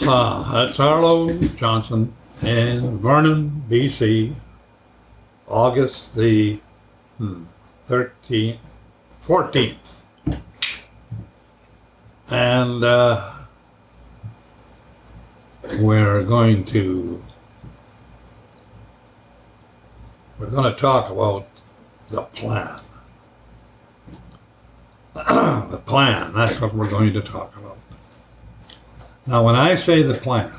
That's Arlo Johnson in Vernon, BC, August the 13th, 14th. And we're going to talk about the plan. The plan, that's what we're going to talk about. Now, when I say the plan,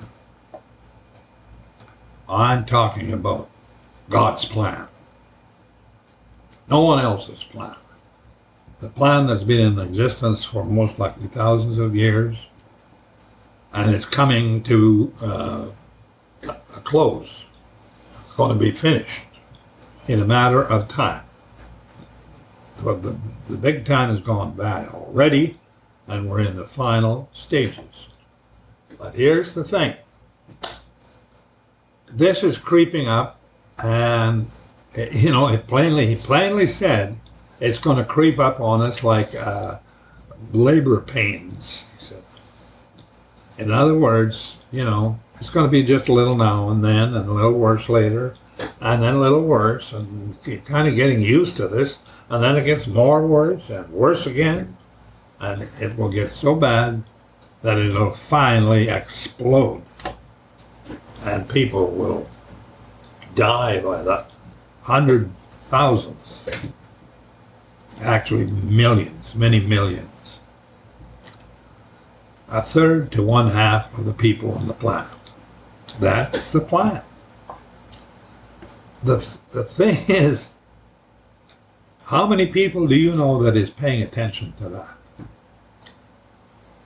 I'm talking about God's plan. No one else's plan. The plan that's been in existence for most likely thousands of years, and it's coming to a close. It's going to be finished in a matter of time. But the big time has gone by already, and we're in the final stages. But here's the thing. This is creeping up, and he plainly said it's going to creep up on us like labor pains, he said. In other words, it's going to be just a little now and then, and a little worse later, and then a little worse, and you're kind of getting used to this, and then it gets more worse and worse again, and it will get so bad that it'll finally explode, and people will die by the 100,000s, actually millions, many millions. A third to one half of the people on the planet. That's the plan. The thing is, how many people do you know that is paying attention to that?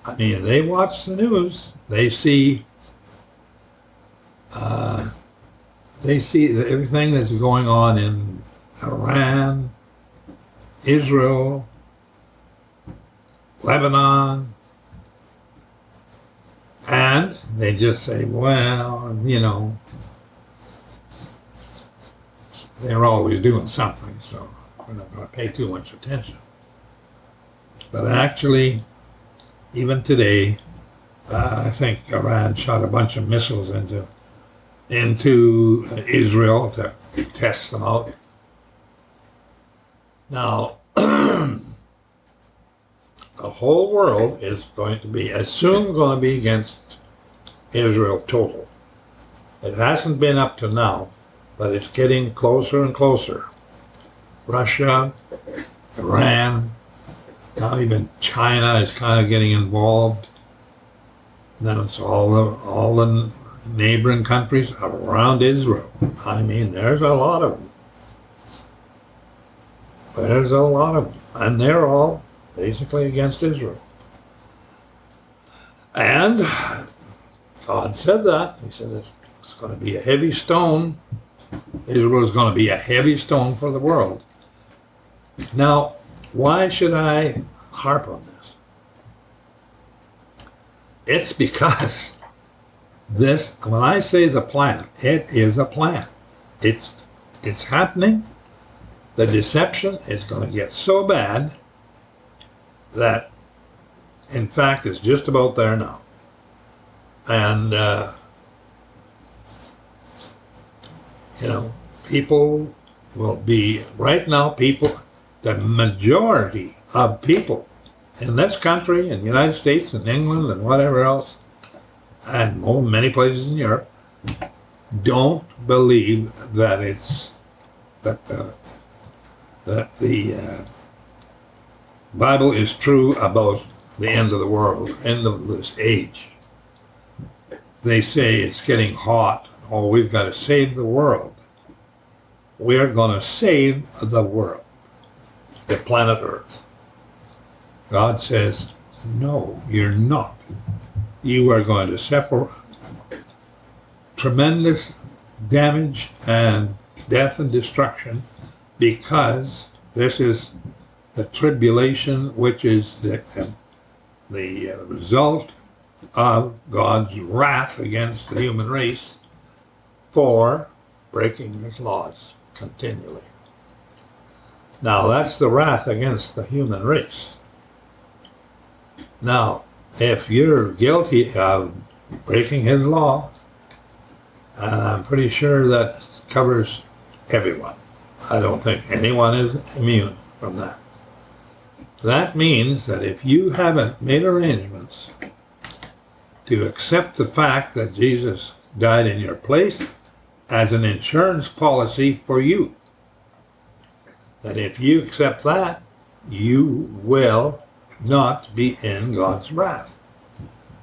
I mean, they watch the news. They see everything that's going on in Iran, Israel, Lebanon, and they just say, well, they're always doing something, so we're not going to pay too much attention. But actually, even today, I think Iran shot a bunch of missiles into Israel to test them out. Now, the whole world is going to be, soon going to be against Israel total. It hasn't been up to now, but it's getting closer and closer. Russia, Iran, now even China is kind of getting involved. Then it's all the neighboring countries around Israel. I mean, there's a lot of them. There's a lot of them. And they're all basically against Israel. And God said that. He said it's going to be a heavy stone. Israel is going to be a heavy stone for the world. Now, why should I harp on this? It's because when I say the plan, it is a plan. It's happening. The deception is going to get so bad that, in fact, it's just about there now. And, people will be, right now, the majority of people in this country, in the United States and England and whatever else, and many places in Europe, don't believe that the Bible is true about the end of the world, end of this age. They say it's getting hot. Oh, we've got to save the world. We're going to save the world, the planet Earth. God says, no, you're not. You are going to suffer tremendous damage and death and destruction because this is the tribulation, which is the result of God's wrath against the human race for breaking his laws continually. Now, that's the wrath against the human race. Now, if you're guilty of breaking his law. And I'm pretty sure that covers everyone. I don't think anyone is immune from that. That means that if you haven't made arrangements to accept the fact that Jesus died in your place as an insurance policy for you, that if you accept that, you will not be in God's wrath.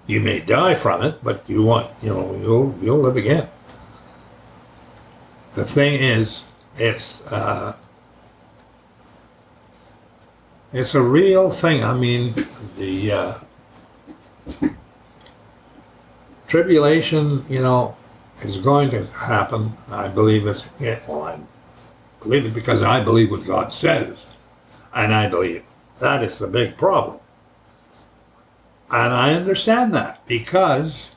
You may die from it, but you'll live again. The thing is, it's a real thing. I mean, the tribulation, is going to happen. I believe I believe it because I believe what God says, and I believe that is the big problem. And I understand that because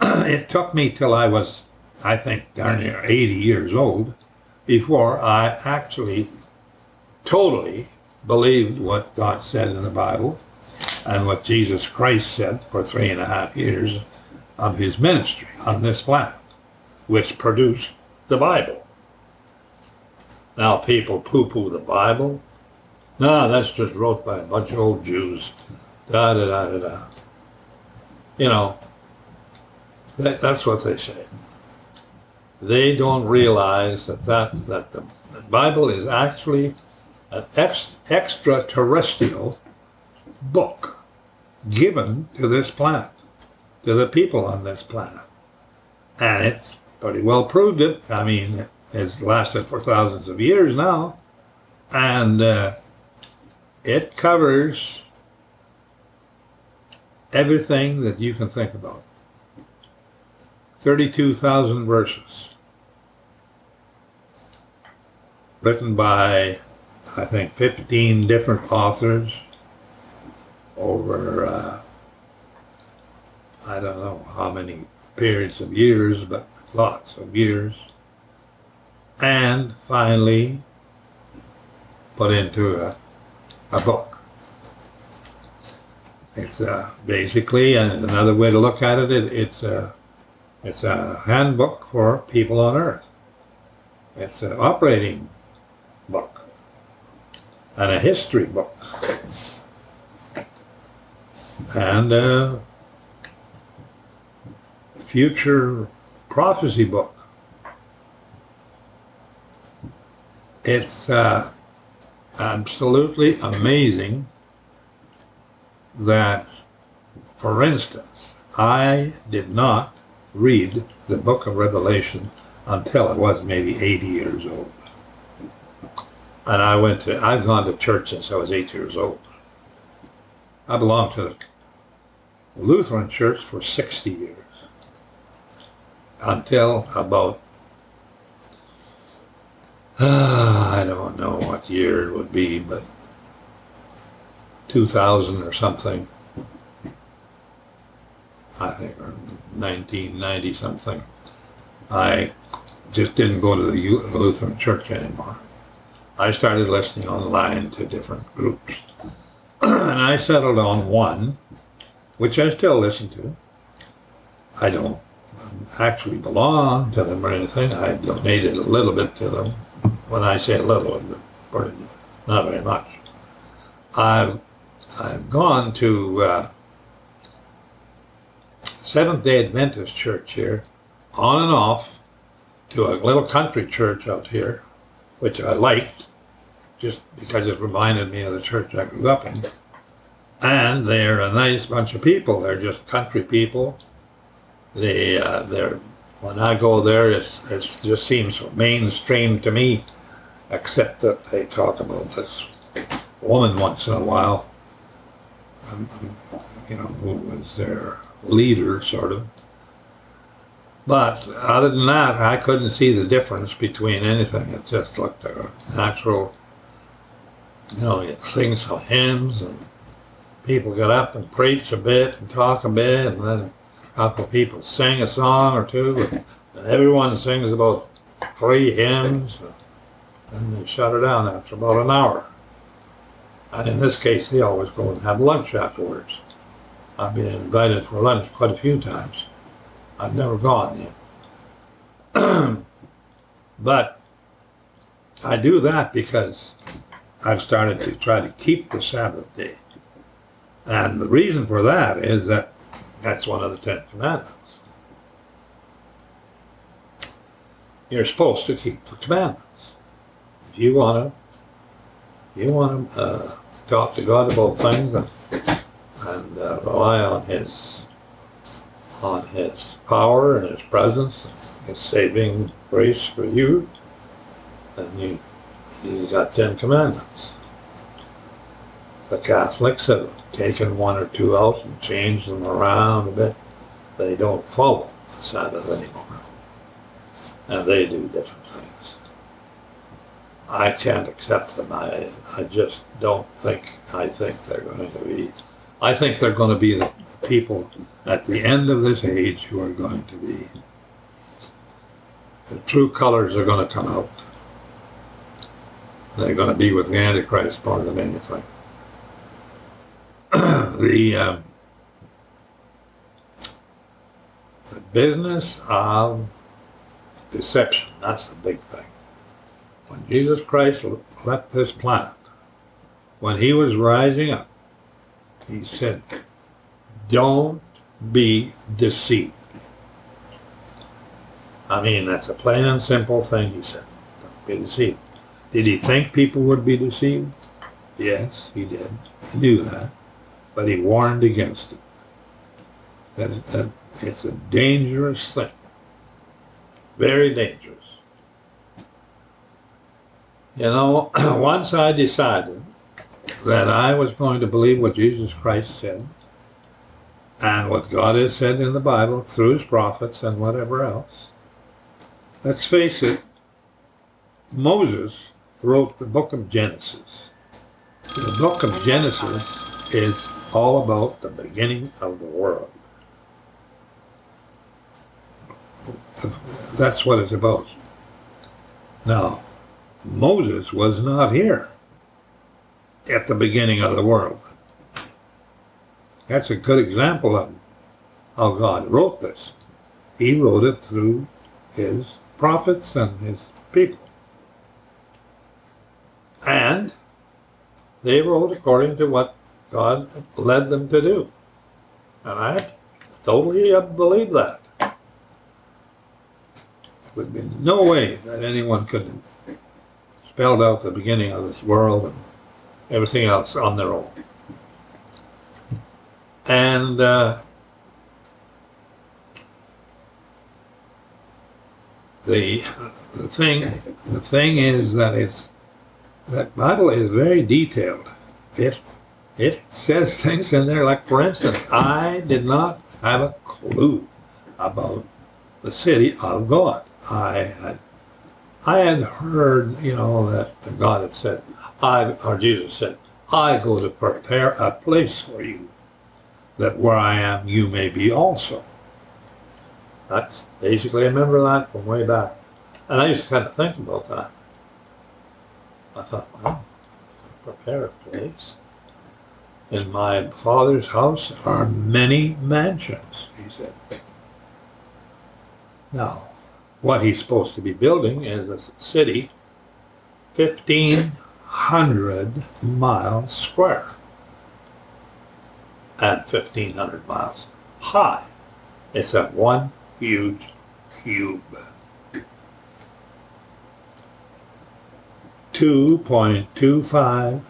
it took me till I was, I think, darn near 80 years old before I actually totally believed what God said in the Bible and what Jesus Christ said for 3.5 years of his ministry on this planet, which produced the Bible. Now people poo-poo the Bible. No, that's just wrote by a bunch of old Jews. Da-da-da-da-da. That's what they say. They don't realize that the Bible is actually an extraterrestrial book given to this planet, to the people on this planet. And it's pretty well proved it. I mean, it's lasted for thousands of years now. And it covers everything that you can think about. 32,000 verses. Written by, I think, 15 different authors over, I don't know how many periods of years, but lots of years. And finally put into a book. It's basically, another way to look at it, it's a handbook for people on Earth. It's an operating book and a history book and future prophecy book. It's absolutely amazing that, for instance, I did not read the book of Revelation until I was maybe 80 years old. And I've gone to church since I was 8 years old. I belonged to the Lutheran Church for 60 years. Until about, I don't know what year it would be, but 2000 or something. I think, or 1990 something. I just didn't go to the Lutheran Church anymore. I started listening online to different groups. And I settled on one, which I still listen to. I don't actually belong to them or anything. I donated a little bit to them. When I say a little, not very much. I've gone to Seventh-day Adventist church here, on and off, to a little country church out here, which I liked, just because it reminded me of the church I grew up in. And they're a nice bunch of people. They're just country people. When I go there, it just seems so mainstream to me, except that they talk about this woman once in a while, who was their leader, sort of. But other than that, I couldn't see the difference between anything. It just looked like a natural, you sing some hymns, and people get up and preach a bit and talk a bit, and then a couple of people sing a song or two, and everyone sings about 3 hymns, and they shut her down after about an hour. And in this case, they always go and have lunch afterwards. I've been invited for lunch quite a few times. I've never gone yet. But I do that because I've started to try to keep the Sabbath day. And the reason for that is that that's one of the 10 Commandments. You're supposed to keep the commandments. If you want to talk to God about things and rely on His power and His presence, His saving grace for you, then you got 10 Commandments. The Catholics have taken one or two out and changed them around a bit. They don't follow the Sabbath anymore. And they do different things. I can't accept them. I just don't think. I think they're going to be the people at the end of this age who are going to be. The true colors are going to come out. They're going to be with the Antichrist more than anything. The business of deception, that's the big thing. When Jesus Christ left this planet, when He was rising up, He said, don't be deceived. I mean, that's a plain and simple thing He said. Don't be deceived. Did He think people would be deceived? Yes, He did. He knew that. But He warned against it. That it's a dangerous thing. Very dangerous. You know, once I decided that I was going to believe what Jesus Christ said and what God has said in the Bible through His prophets and whatever else, let's face it, Moses wrote the book of Genesis. The book of Genesis is all about the beginning of the world. That's what it's about. Now, Moses was not here at the beginning of the world. That's a good example of how God wrote this. He wrote it through His prophets and His people. And they wrote according to what God led them to do. And I totally believe that. There would be no way that anyone could have spelled out the beginning of this world and everything else on their own. And the thing is that that Bible is very detailed. It says things in there, like, for instance, I did not have a clue about the city of God. I had heard, that God had said, or Jesus said, I go to prepare a place for you, that where I am, you may be also. That's basically, I remember that from way back. And I used to kind of think about that. I thought, wow, prepare a place. In my Father's house are many mansions, He said. Now, what He's supposed to be building is a city 1,500 miles square and 1,500 miles high. It's a one huge cube. 2.25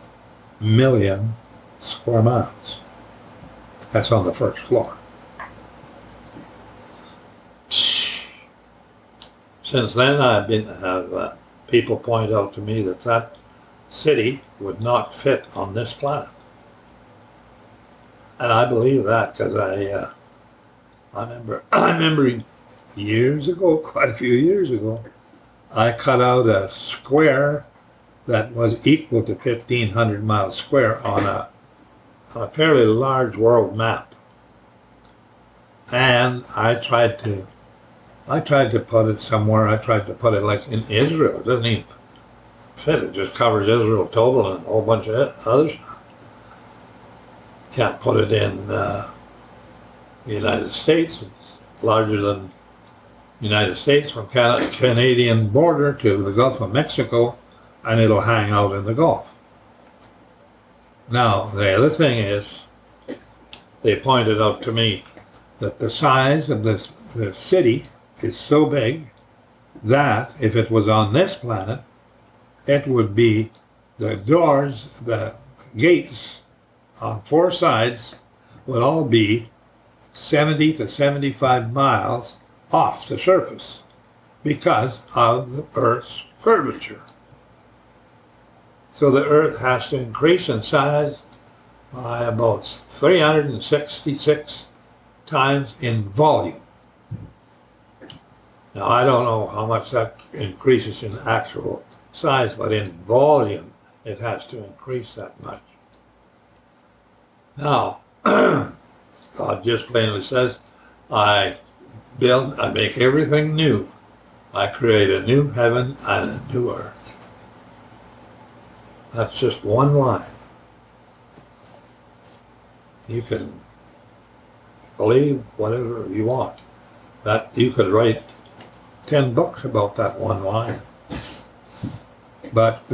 million square miles. That's on the first floor. Since then, I've have people point out to me that city would not fit on this planet, and I believe that because I remember years ago, quite a few years ago, I cut out a square that was equal to 1,500 miles square on a fairly large world map, and I tried to put it somewhere. I tried to put it like in Israel. It doesn't even fit. It just covers Israel total and a whole bunch of others. Can't put it in The United States is larger than the United States from Canadian border to the Gulf of Mexico, and it'll hang out in the Gulf. Now, the other thing is, they pointed out to me that the size of the city is so big that if it was on this planet, it would be the doors, the gates on 4 sides would all be 70 to 75 miles off the surface because of the Earth's curvature. So the Earth has to increase in size by about 366 times in volume. Now, I don't know how much that increases in actual size, but in volume, it has to increase that much. Now, God just plainly says, I make everything new. I create a new heaven and a new earth. That's just one line. You can believe whatever you want. That you could write 10 books about that one line. But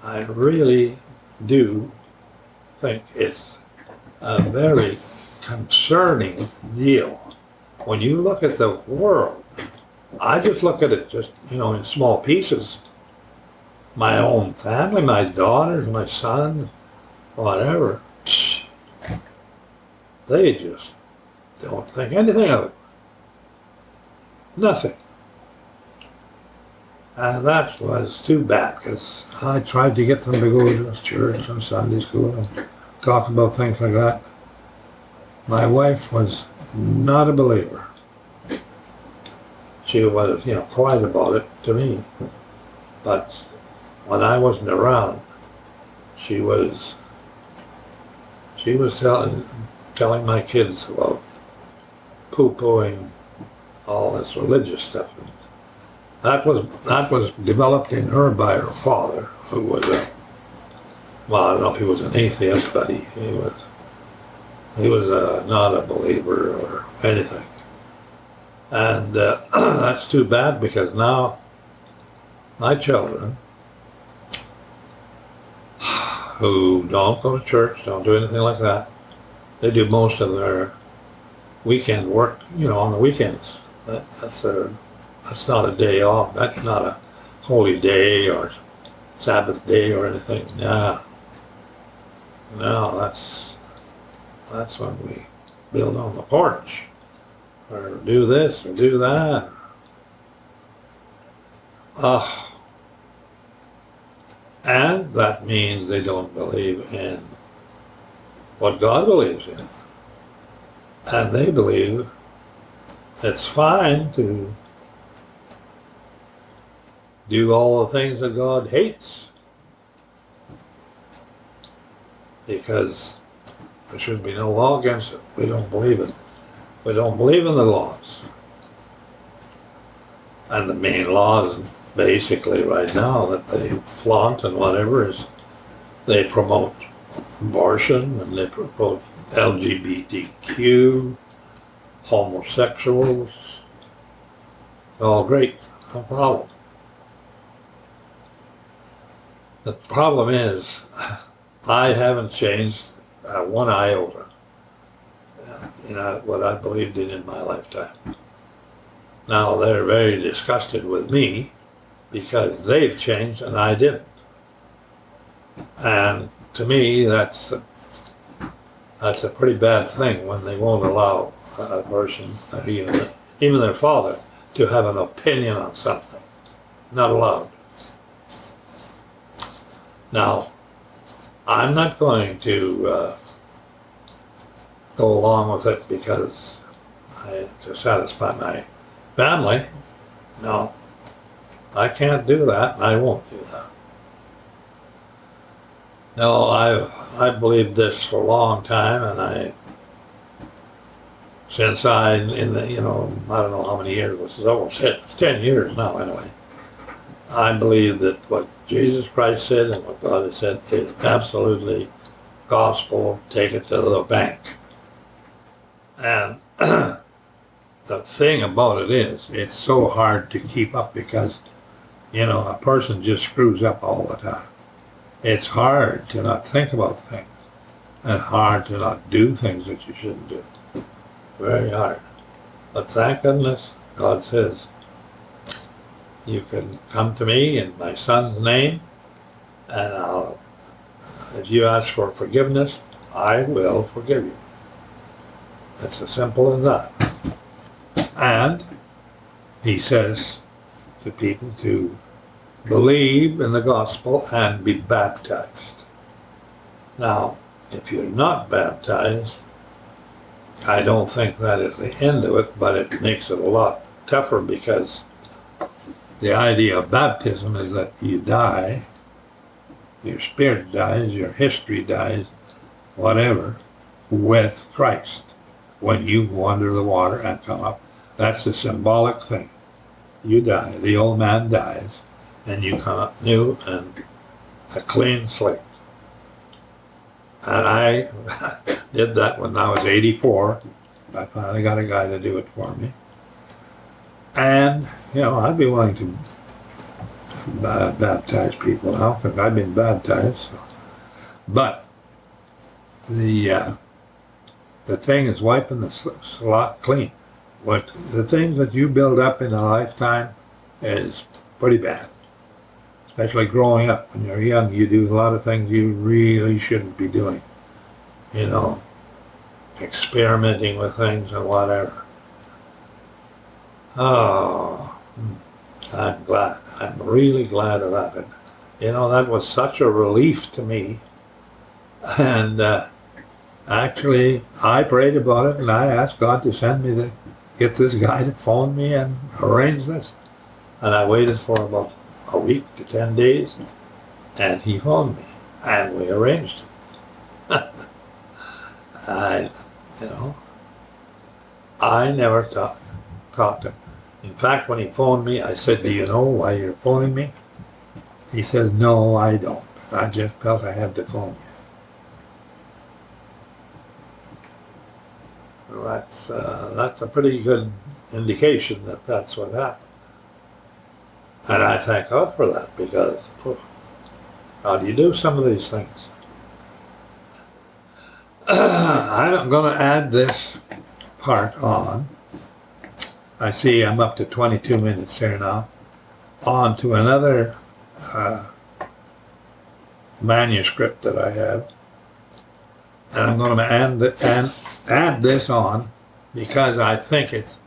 I really do think it's a very concerning deal. When you look at the world, I just look at it just, in small pieces. My own family, my daughters, my sons, whatever, they just don't think anything of it. Nothing. And that was too bad, because I tried to get them to go to church and Sunday school and talk about things like that. My wife was not a believer. She was, quiet about it to me. But when I wasn't around, she was telling my kids about poo-pooing all this religious stuff. That was developed in her by her father, who was I don't know if he was an atheist, but he was not a believer or anything. And that's too bad, because now my children, who don't go to church, don't do anything like that, they do most of their weekend work, on the weekends. That's not a day off. That's not a holy day or Sabbath day or anything. No, that's when we build on the porch, or do this or do that. And that means they don't believe in what God believes in. And they believe it's fine to do all the things that God hates, because there should be no law against it. We don't believe it. We don't believe in the laws. And the main laws basically right now that they flaunt and whatever is they promote abortion, and they promote LGBTQ, homosexuals. All great, no problem. The problem is, I haven't changed one iota, what I believed in my lifetime. Now they're very disgusted with me because they've changed and I didn't. And to me, that's a pretty bad thing when they won't allow a person, or even their father, to have an opinion on something. Not allowed. Now, I'm not going to go along with it because to satisfy my family. No, I can't do that, and I won't do that. No, I believed this for a long time, and I since I, in the, I don't know how many years, it's almost 10 years now anyway. I believe that what Jesus Christ said and what God has said is absolutely gospel. Take it to the bank. And the thing about it is, it's so hard to keep up because, a person just screws up all the time. It's hard to not think about things and hard to not do things that you shouldn't do. Very hard. But thank goodness, God says, you can come to me in my son's name, and if you ask for forgiveness, I will forgive you. It's as simple as that. And he says to people to believe in the gospel and be baptized. Now, if you're not baptized, I don't think that is the end of it, but it makes it a lot tougher because the idea of baptism is that you die, your spirit dies, your history dies, whatever, with Christ. When you go under the water and come up, that's a symbolic thing. You die, the old man dies, and you come up new and a clean slate. And I did that when I was 84. I finally got a guy to do it for me. And, I'd be willing to baptize people now because I've been baptized. So. But the thing is wiping the slot clean. The things that you build up in a lifetime is pretty bad. Especially growing up. When you're young, you do a lot of things you really shouldn't be doing. Experimenting with things and whatever. Oh, I'm glad. I'm really glad of that. And, that was such a relief to me. And actually, I prayed about it and I asked God to get this guy to phone me and arrange this. And I waited for about a week to 10 days, and he phoned me, and we arranged it. I never talked to him. In fact, when he phoned me, I said, "Do you know why you're phoning me?" He says, "No, I don't. I just felt I had to phone you." That's a pretty good indication that that's what happened. And I thank God for that because how do you do some of these things? I'm going to add this part on. I see I'm up to 22 minutes here now. On to another manuscript that I have. And I'm going to add this on because I think it's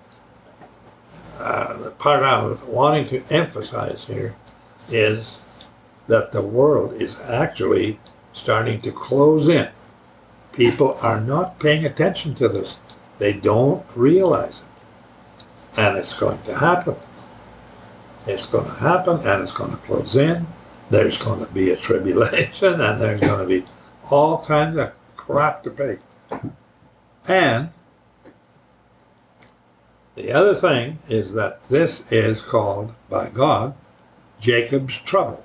the part I was wanting to emphasize here is that the world is actually starting to close in. People are not paying attention to this. They don't realize it. And it's going to happen. It's going to happen and it's going to close in. There's going to be a tribulation and there's going to be all kinds of crap to pay. And the other thing is that this is called, by God, Jacob's trouble.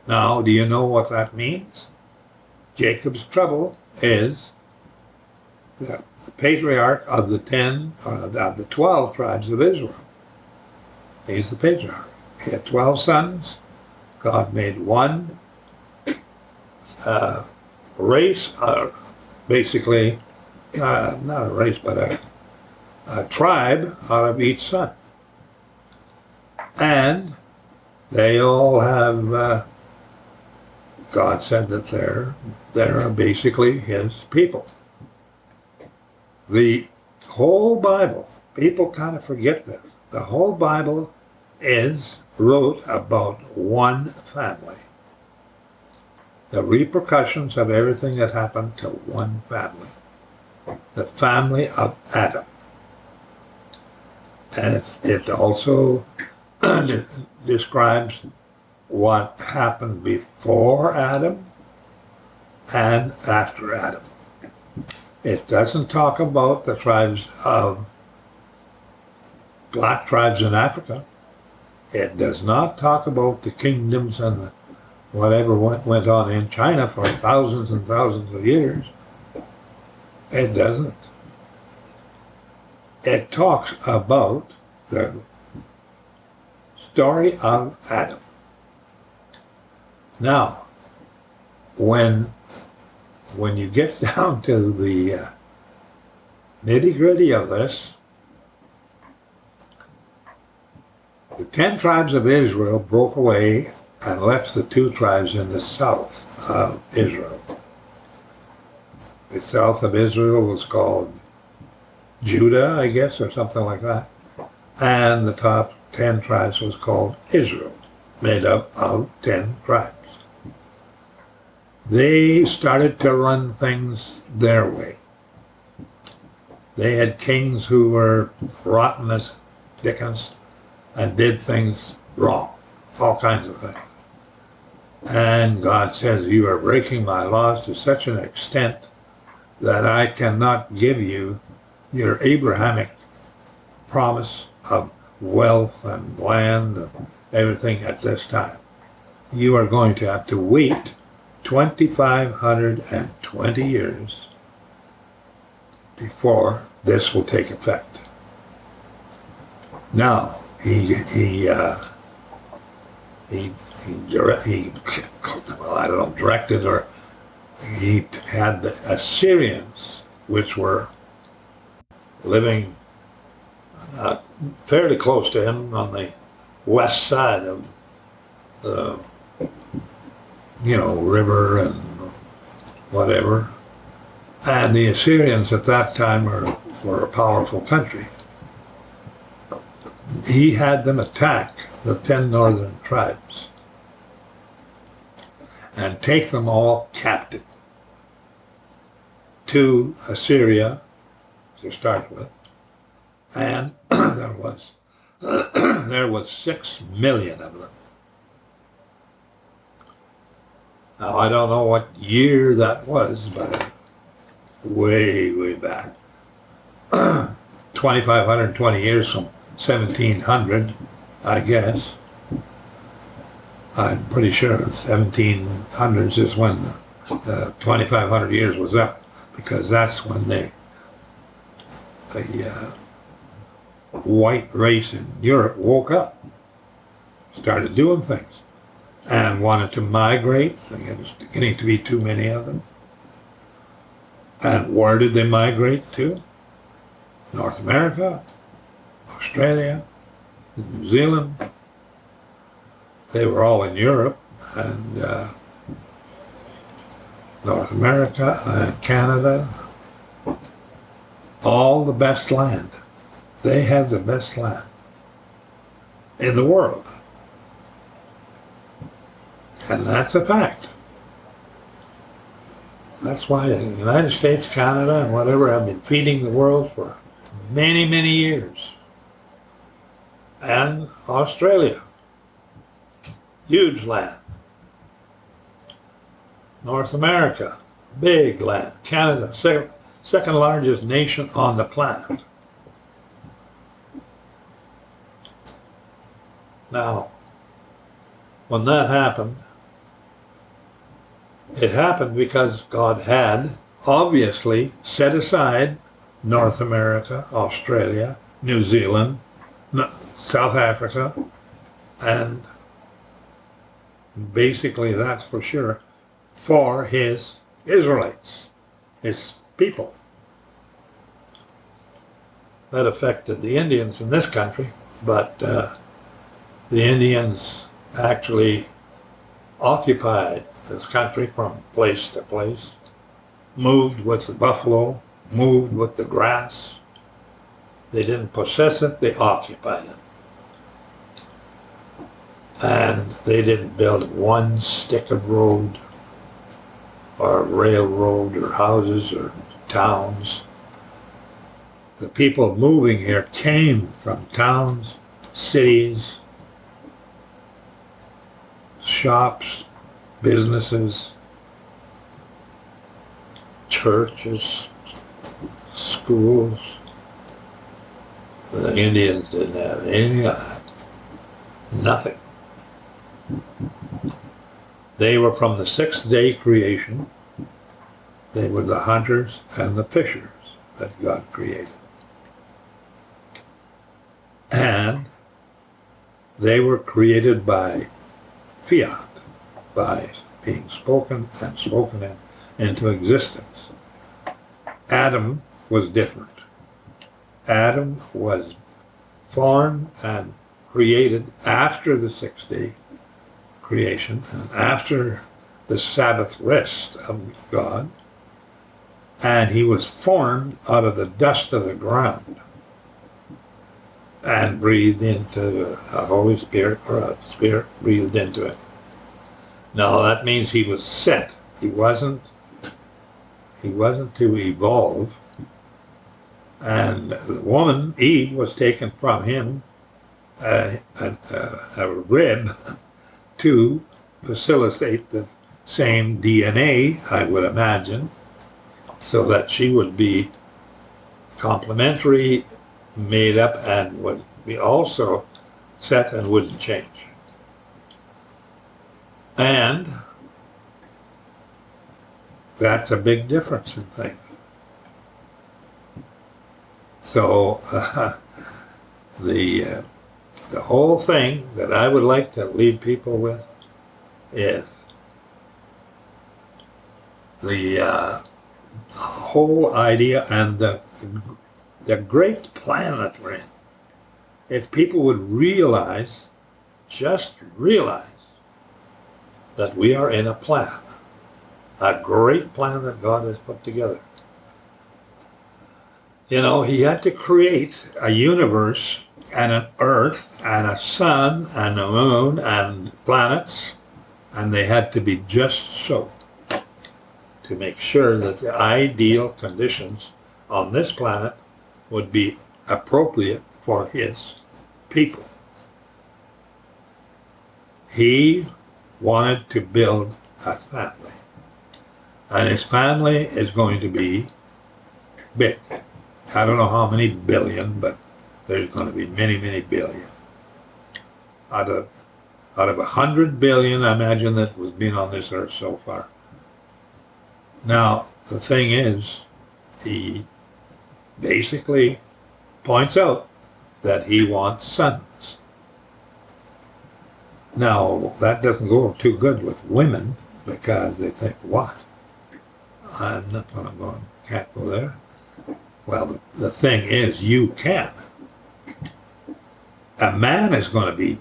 Now, do you know what that means? Jacob's trouble is the patriarch of the 12 tribes of Israel. He's the patriarch. He had 12 sons. God made one race, basically, not a race, but a tribe out of each son. And they all have, God said that they're basically his people. The whole Bible, people kind of forget this. The whole Bible wrote about one family. The repercussions of everything that happened to one family. The family of Adam. And it also describes what happened before Adam and after Adam. It doesn't talk about the tribes of black tribes in Africa. It does not talk about the kingdoms and the whatever went on in China for thousands and thousands of years. It doesn't. It talks about the story of Adam. Now, when you get down to the nitty-gritty of this, the 10 tribes of Israel broke away and left the 2 tribes in the south of Israel. The south of Israel was called Judah, I guess, or something like that. And the top 10 tribes was called Israel, made up of 10 tribes. They started to run things their way. They had kings who were rotten as dickens and did things wrong, all kinds of things. And God says, you are breaking my laws to such an extent that I cannot give you your Abrahamic promise of wealth and land and everything at this time. You are going to have to wait 2,520 years before this will take effect. Now, directed, or he had the Assyrians, which were living fairly close to him on the west side of the, river and whatever. And the Assyrians at that time were a powerful country. He had them attack the 10 northern tribes and take them all captive to Assyria to start with. And there was 6 million of them. Now, I don't know what year that was, but way, way back. 2,520 years from 1700, I guess. I'm pretty sure the 1700s is when the 2,500 years was up, because that's when the white race in Europe woke up, started doing things, and wanted to migrate. It was beginning to be too many of them. And where did they migrate to? North America, Australia, New Zealand. They were all in Europe and North America and Canada. All the best land. They had the best land in the world. And that's a fact. That's why the United States, Canada, and whatever have been feeding the world for many, many years. And Australia. Huge land. North America. Big land. Canada. Second largest nation on the planet. Now, when that happened, it happened because God had obviously set aside North America, Australia, New Zealand, South Africa, and basically, that's for sure, for his Israelites, his people. That affected the Indians in this country, but the Indians actually occupied this country from place to place, moved with the buffalo, moved with the grass. They didn't possess it, they occupied it. And they didn't build one stick of road or railroad or houses or towns. The people moving here came from towns, cities, shops, businesses, churches, schools. The Indians didn't have any of that. Nothing. They were from the sixth-day creation. They were the hunters and the fishers that God created. And they were created by fiat, by being spoken and spoken into existence. Adam was different. Adam was formed and created after the sixth-day creation and after the Sabbath rest of God, and he was formed out of the dust of the ground and breathed into a Holy Spirit, or a Spirit breathed into it. Now that means he was set. He wasn't to evolve. And the woman, Eve, was taken from him, a rib, to facilitate the same DNA, I would imagine, so that she would be complementary, made up, and would be also set and wouldn't change. And that's a big difference in things. So the whole thing that I would like to leave people with is the whole idea and the great plan that we're in. If people would just realize that we are in a plan, a great plan that God has put together. You know, he had to create a universe and an earth and a sun and a moon and planets, and they had to be just so, to make sure that the ideal conditions on this planet would be appropriate for his people. He wanted to build a family, and his family is going to be big. I don't know how many billion, but there's going to be many, many billion. Out of 100 billion, I imagine, that was been on this earth so far. Now, the thing is, he basically points out that he wants sons. Now, that doesn't go too good with women, because they think, what? I'm not going to go, can't go there. Well, the thing is, you can. A man is going to be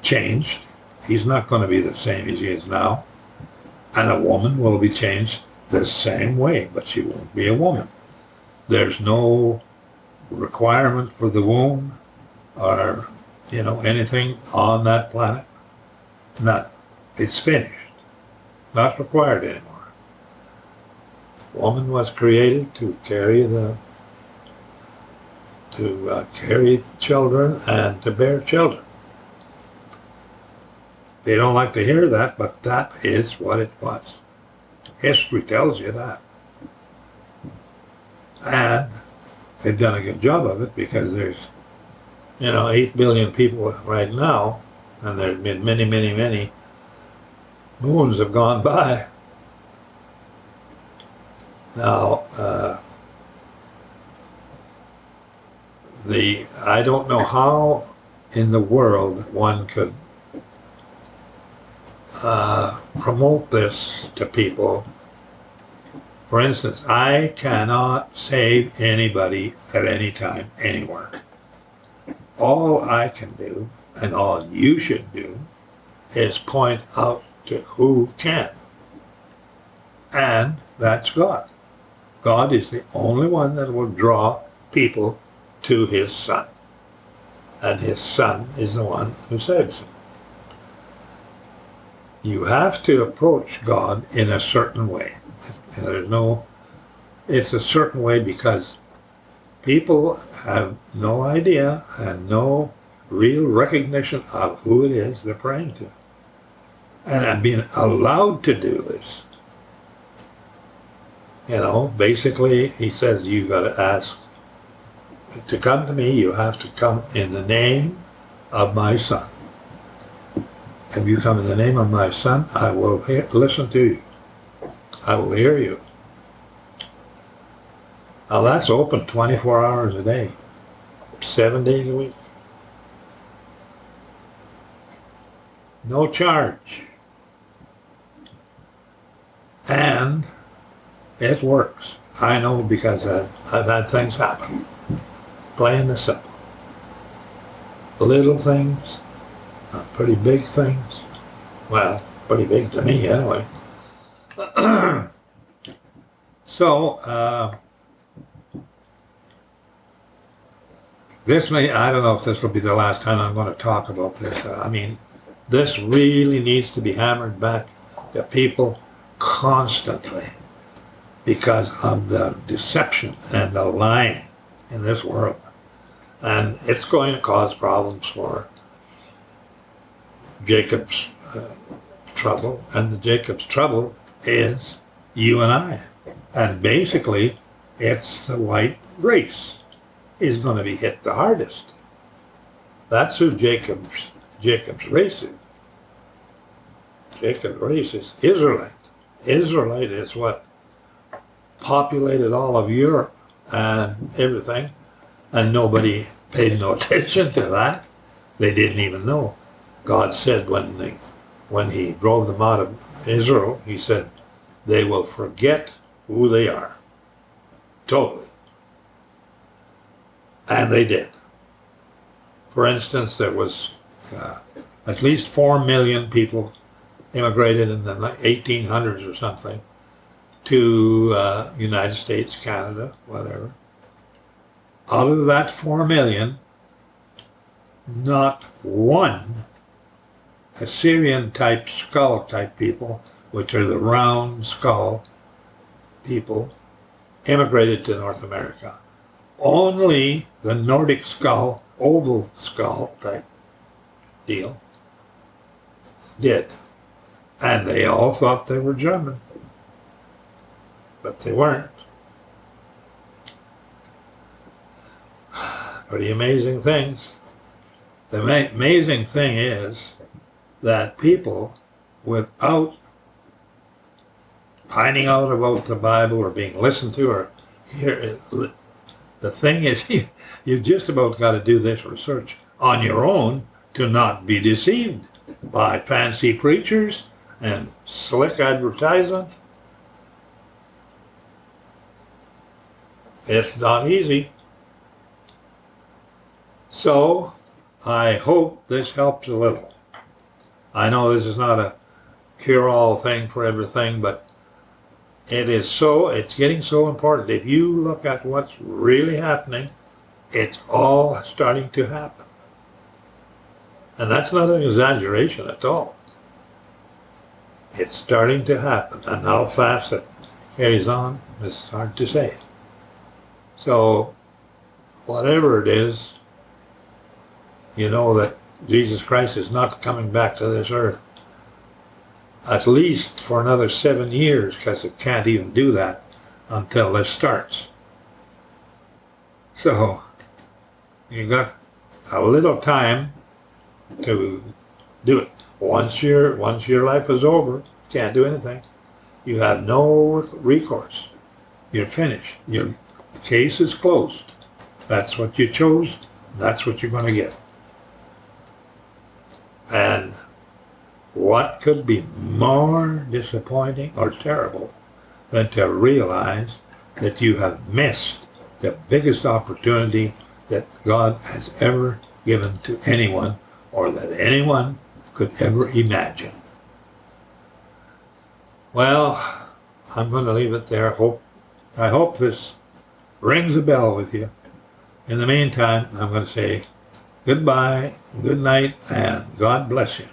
changed. He's not going to be the same as he is now. And a woman will be changed the same way, but she won't be a woman. There's no requirement for the womb or, anything on that planet. None. It's finished. Not required anymore. Woman was created to carry children and to bear children. They don't like to hear that, but that is what it was. History tells you that. And they've done a good job of it, because there's, 8 billion people right now, and there's been many, many, many moons have gone by. Now, I don't know how in the world one could promote this to people. For instance, I cannot save anybody at any time, anywhere. All I can do, and all you should do, is point out to who can. And that's God. God is the only one that will draw people to his Son. And his Son is the one who saves them. You have to approach God in a certain way. It's a certain way, because people have no idea and no real recognition of who it is they're praying to. And I'm being allowed to do this. Basically, he says you got to ask to come to me. You have to come in the name of my Son. If you come in the name of my Son, I will listen to you. I will hear you. Now that's open 24 hours a day, 7 days a week. No charge. And it works. I know because I've had things happen. Plain and simple. Little things, pretty big things. Well, pretty big to me anyway. So, I don't know if this will be the last time I'm going to talk about this. This really needs to be hammered back to people constantly because of the deception and the lying in this world. And it's going to cause problems for Jacob's trouble. And the Jacob's trouble is you and I. And basically, it's the white race is going to be hit the hardest. That's who Jacob's race is. Jacob's race is Israelite. Israelite is what populated all of Europe and everything, and nobody paid no attention to that. They didn't even know. God said when he drove them out of Israel, he said, they will forget who they are. Totally. And they did. For instance, there was at least 4 million people immigrated in the 1800s or something to United States, Canada, whatever. Out of that 4 million, not one Assyrian type skull type people, which are the round skull people, immigrated to North America. Only the Nordic skull, oval skull type deal did. And they all thought they were German. But they weren't. Pretty amazing things. The amazing thing is that people, without finding out about the Bible or being listened to or hear, the thing is, you just about got to do this research on your own to not be deceived by fancy preachers and slick advertisement. It's not easy. So, I hope this helps a little. I know this is not a cure-all thing for everything, but it's getting so important. If you look at what's really happening, it's all starting to happen. And that's not an exaggeration at all. It's starting to happen. And how fast it carries on, it's hard to say. So, whatever it is, you know that Jesus Christ is not coming back to this earth at least for another 7 years, because it can't even do that until this starts. So you got a little time to do it. Once your life is over, can't do anything. You have no recourse. You're finished. Your case is closed. That's what you chose. That's what you're going to get. And what could be more disappointing or terrible than to realize that you have missed the biggest opportunity that God has ever given to anyone, or that anyone could ever imagine? Well, I'm going to leave it there. I hope this rings a bell with you. In the meantime, I'm going to say goodbye, good night, and God bless you.